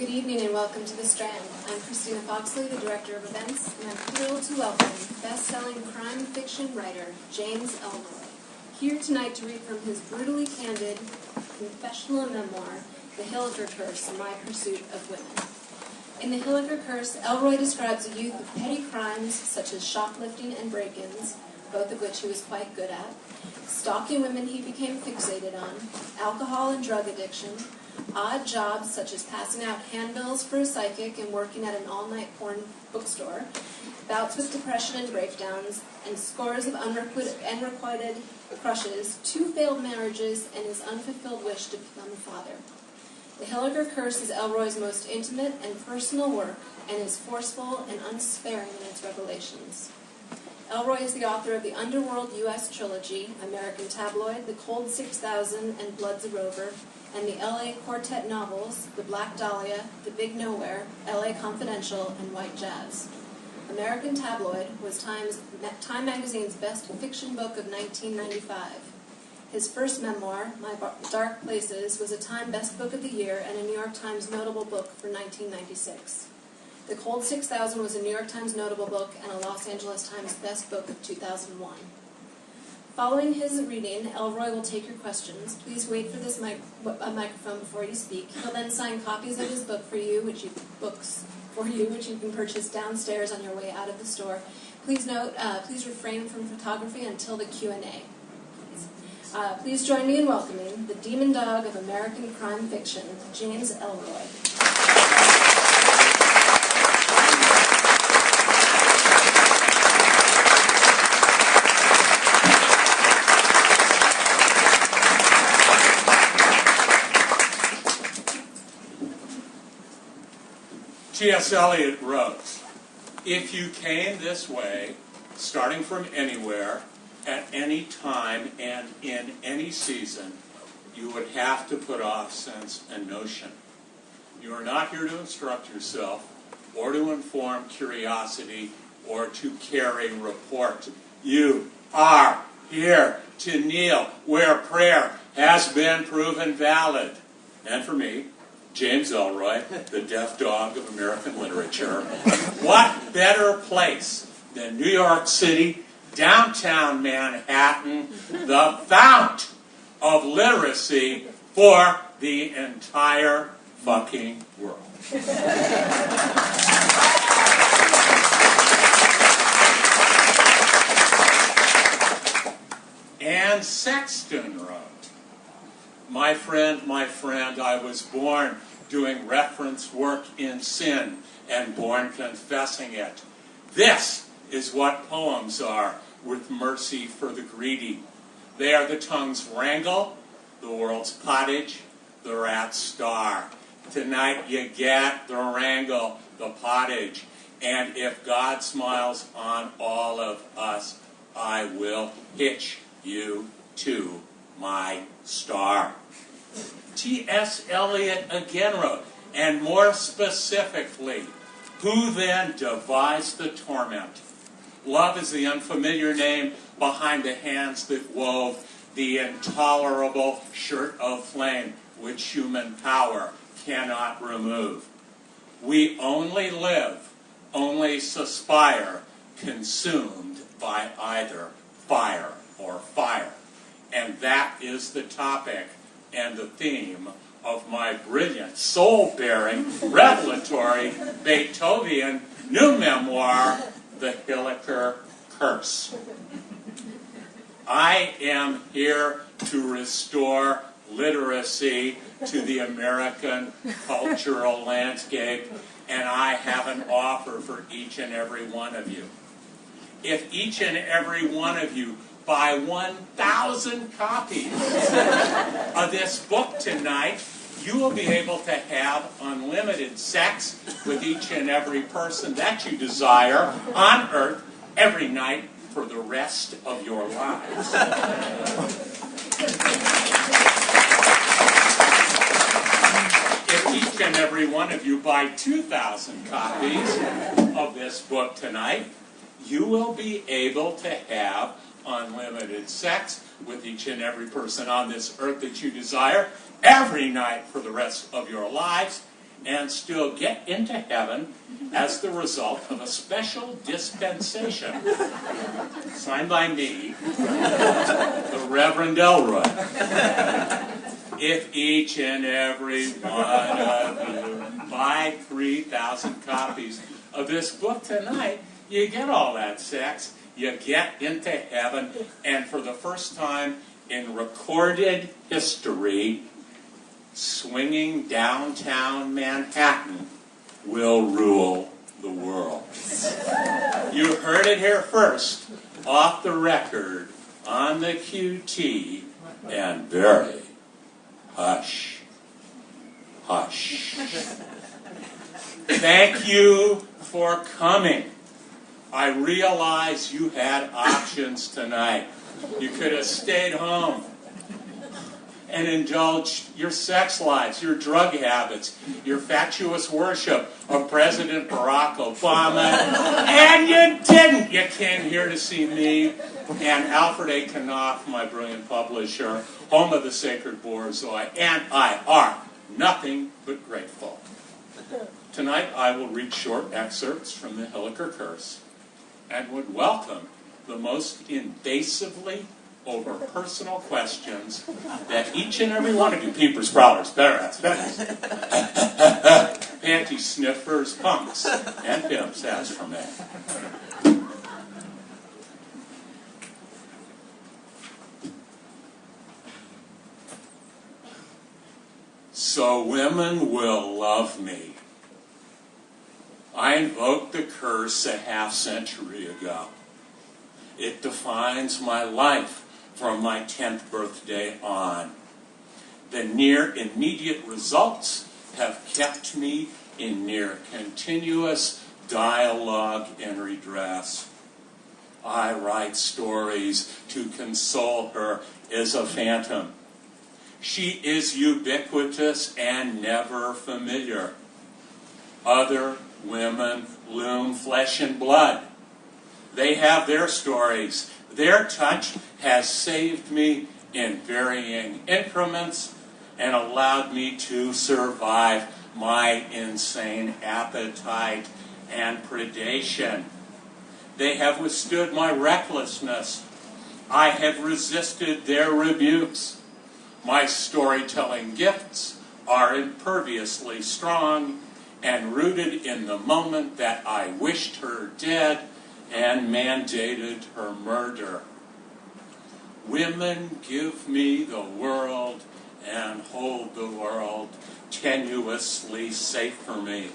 Good evening and welcome to the Strand. I'm Christina Foxley, the Director of Events, and I'm thrilled to welcome best-selling crime fiction writer James Ellroy, here tonight to read from his brutally candid confessional memoir, The HILLIKER CURSE, My Pursuit of Women. In The HILLIKER CURSE, Ellroy describes a youth of petty crimes such as shoplifting and break-ins, both of which he was quite good at, stalking women he became fixated on, alcohol and drug addiction, odd jobs such as passing out handbills for a psychic and working at an all-night porn bookstore, bouts with depression and breakdowns, and scores of unrequited crushes, 2 failed marriages, and his unfulfilled wish to become a father. The HILLIKER CURSE is Ellroy's most intimate and personal work, and is forceful and unsparing in its revelations. Ellroy is the author of the Underworld U.S. trilogy, American Tabloid, The Cold 6000, and Blood's a Rover, and the L.A. Quartet novels, The Black Dahlia, The Big Nowhere, L.A. Confidential, and White Jazz. American Tabloid was Time Magazine's best fiction book of 1995. His first memoir, My Dark Places, was a Time Best Book of the Year and a New York Times Notable Book for 1996. The Cold 6000 was a New York Times Notable Book and a Los Angeles Times Best Book of 2001. Following his reading, Ellroy will take your questions. Please wait for this microphone before you speak. He'll then sign copies of his book for you, which you can purchase downstairs on your way out of the store. Please note, please refrain from photography until the Q&A. Please join me in welcoming the demon dog of American crime fiction, James Ellroy. T.S. Eliot wrote, "If you came this way, starting from anywhere, at any time and in any season, you would have to put off sense and notion. You are not here to instruct yourself, or to inform curiosity, or to carry report. You are here to kneel where prayer has been proven valid." And for me, James Ellroy, the deaf dog of American literature, what better place than New York City, downtown Manhattan, the fount of literacy for the entire fucking world. And Sexton wrote, my friend, I was born doing reference work in sin and born confessing it. This is what poems are, with mercy for the greedy. They are the tongue's wrangle, the world's pottage, the rat's star. Tonight you get the wrangle, the pottage, and if God smiles on all of us, I will hitch you to my star. T.S. Eliot again wrote, and more specifically, who then devised the torment? Love is the unfamiliar name behind the hands that wove the intolerable shirt of flame which human power cannot remove. We only live, only suspire, consumed by either fire or fire. And that is the topic and the theme of my brilliant, soul-bearing, revelatory, Beethoven new memoir, The HILLIKER CURSE. I am here to restore literacy to the American cultural landscape, and I have an offer for each and every one of you. If each and every one of you buy 1,000 copies of this book tonight, you will be able to have unlimited sex with each and every person that you desire on earth every night for the rest of your lives. If each and every one of you buy 2,000 copies of this book tonight, you will be able to have unlimited sex with each and every person on this earth that you desire every night for the rest of your lives. and still get into heaven as the result of a special dispensation signed by me, the Reverend Ellroy. If each and every one of you buy 3,000 copies of this book tonight, you get all that sex, you get into heaven, and for the first time in recorded history, swinging downtown Manhattan will rule the world. You heard it here first, off the record, on the QT, and very hush, hush. Thank you for coming. I realize you had options tonight. You could have stayed home and indulged your sex lives, your drug habits, your fatuous worship of President Barack Obama, and you didn't. You came here to see me and Alfred A. Knopf, my brilliant publisher, home of the sacred borzoi, and I are nothing but grateful. Tonight I will read short excerpts from the HILLIKER CURSE and would welcome the most invasively over personal questions that each and every one of you peepers, prowlers, better-ass, panty sniffers, punks, and pimps has for me. So women will love me. I invoked the curse a half-century ago. It defines my life from my 10th birthday on. The near immediate results have kept me in near continuous dialogue and redress. I write stories to console her as a phantom. She is ubiquitous and never familiar. Other women loom flesh and blood. They have their stories. Their touch has saved me in varying increments and allowed me to survive my insane appetite and predation. They have withstood my recklessness. I have resisted their rebukes. My storytelling gifts are imperviously strong and rooted in the moment that I wished her dead and mandated her murder. Women give me the world and hold the world tenuously safe for me.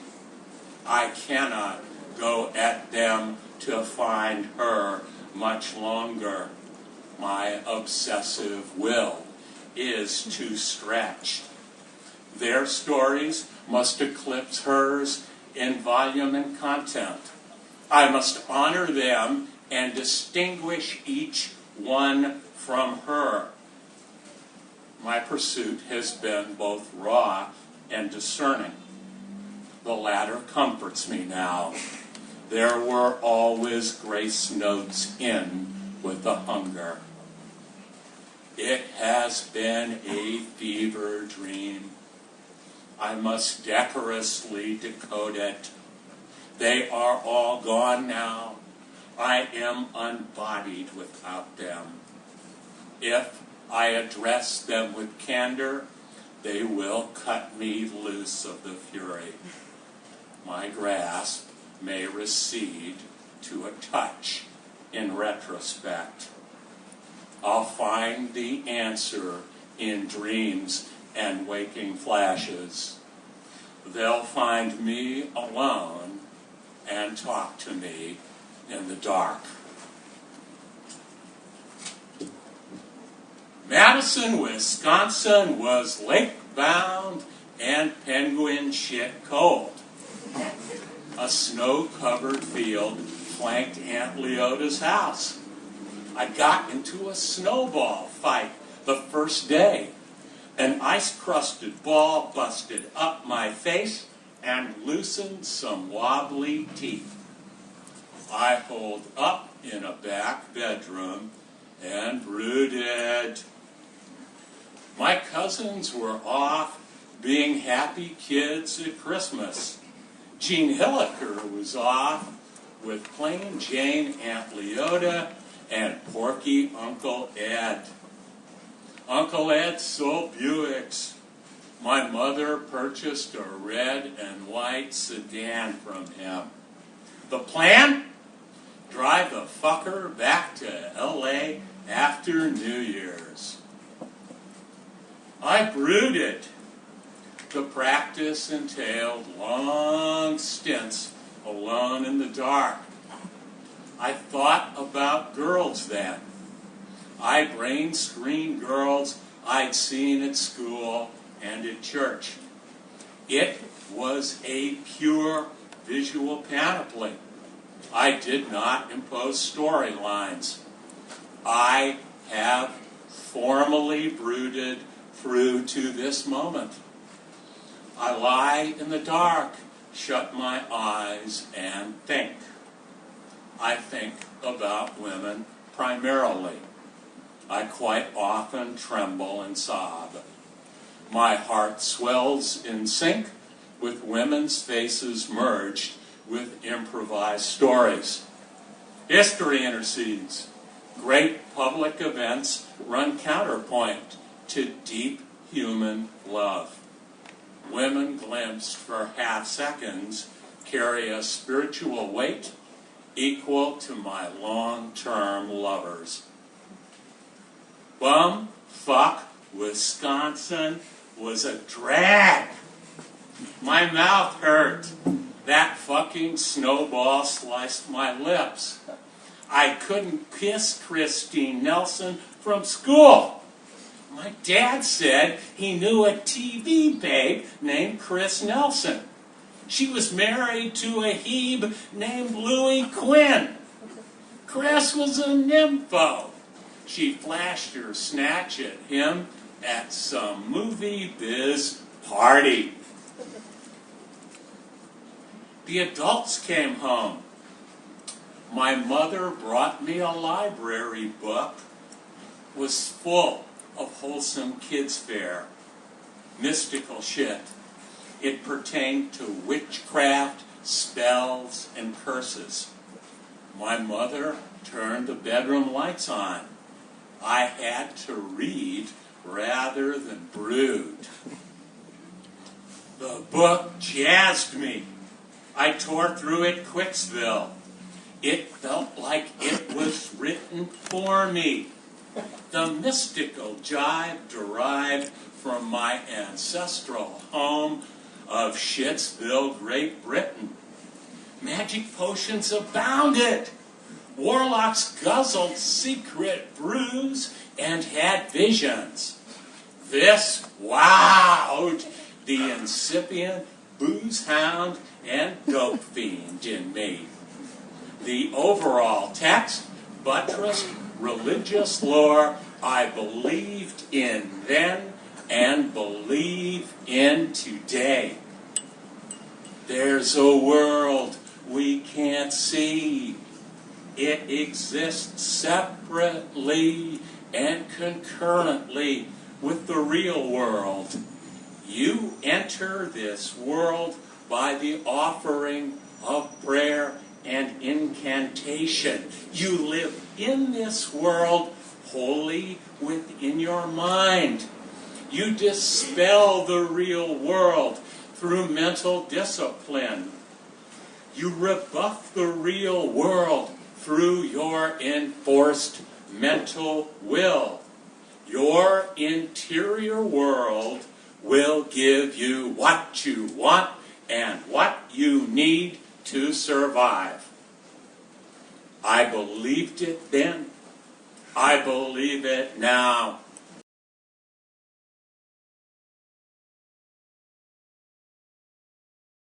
I cannot go at them to find her much longer. My obsessive will is too stretched. Their stories must eclipse hers in volume and content. I must honor them and distinguish each one from her. My pursuit has been both raw and discerning. The latter comforts me now. There were always grace notes in with the hunger. It has been a fever dream. I must decorously decode it. They are all gone now. I am unbodied without them. If I address them with candor, they will cut me loose of the fury. My grasp may recede to a touch in retrospect. I'll find the answer in dreams and waking flashes. They'll find me alone and talk to me in the dark. Madison, Wisconsin was lake-bound and penguin shit cold. A snow-covered field flanked Aunt Leota's house. I got into a snowball fight the first day. An ice-crusted ball busted up my face and loosened some wobbly teeth. I holed up in a back bedroom and brooded. My cousins were off being happy kids at Christmas. Gene Hilliker was off with plain Jane Aunt Leota and Porky Uncle Ed. Uncle Ed sold Buicks. My mother purchased a red and white sedan from him. The plan? Drive the fucker back to L.A. after New Year's. I brooded. The practice entailed long stints alone in the dark. I thought about girls then. I brain screened girls I'd seen at school and at church. It was a pure visual panoply. I did not impose storylines. I have formally brooded through to this moment. I lie in the dark, shut my eyes, and think. I think about women primarily. I quite often tremble and sob. My heart swells in sync with women's faces merged with improvised stories. History intercedes. Great public events run counterpoint to deep human love. Women glimpsed for half seconds carry a spiritual weight equal to my long-term lovers. Bumfuck Wisconsin was a drag. My mouth hurt. That fucking snowball sliced my lips. I couldn't kiss Christine Nelson from school. My dad said he knew a TV babe named Chris Nelson. She was married to a heeb named Louis Quinn. Chris was a nympho. She flashed her snatch at him at some movie biz party. The adults came home. My mother brought me a library book. It was full of wholesome kids' fare. Mystical shit. It pertained to witchcraft, spells, and curses. My mother turned the bedroom lights on. I had to read rather than brood. The book jazzed me. I tore through it Quicksville. It felt like it was written for me. The mystical jive derived from my ancestral home of Shitsville, Great Britain. Magic potions abounded. Warlocks guzzled secret brews and had visions. This wowed the incipient booze hound and dope fiend in me. The overall text buttressed religious lore I believed in then and believe in today. There's a world we can't see. It exists separately and concurrently with the real world. You enter this world by the offering of prayer and incantation. You live in this world wholly within your mind. You dispel the real world through mental discipline. You rebuff the real world through your enforced mental will. Your interior world will give you what you want and what you need to survive. I believed it then. I believe it now.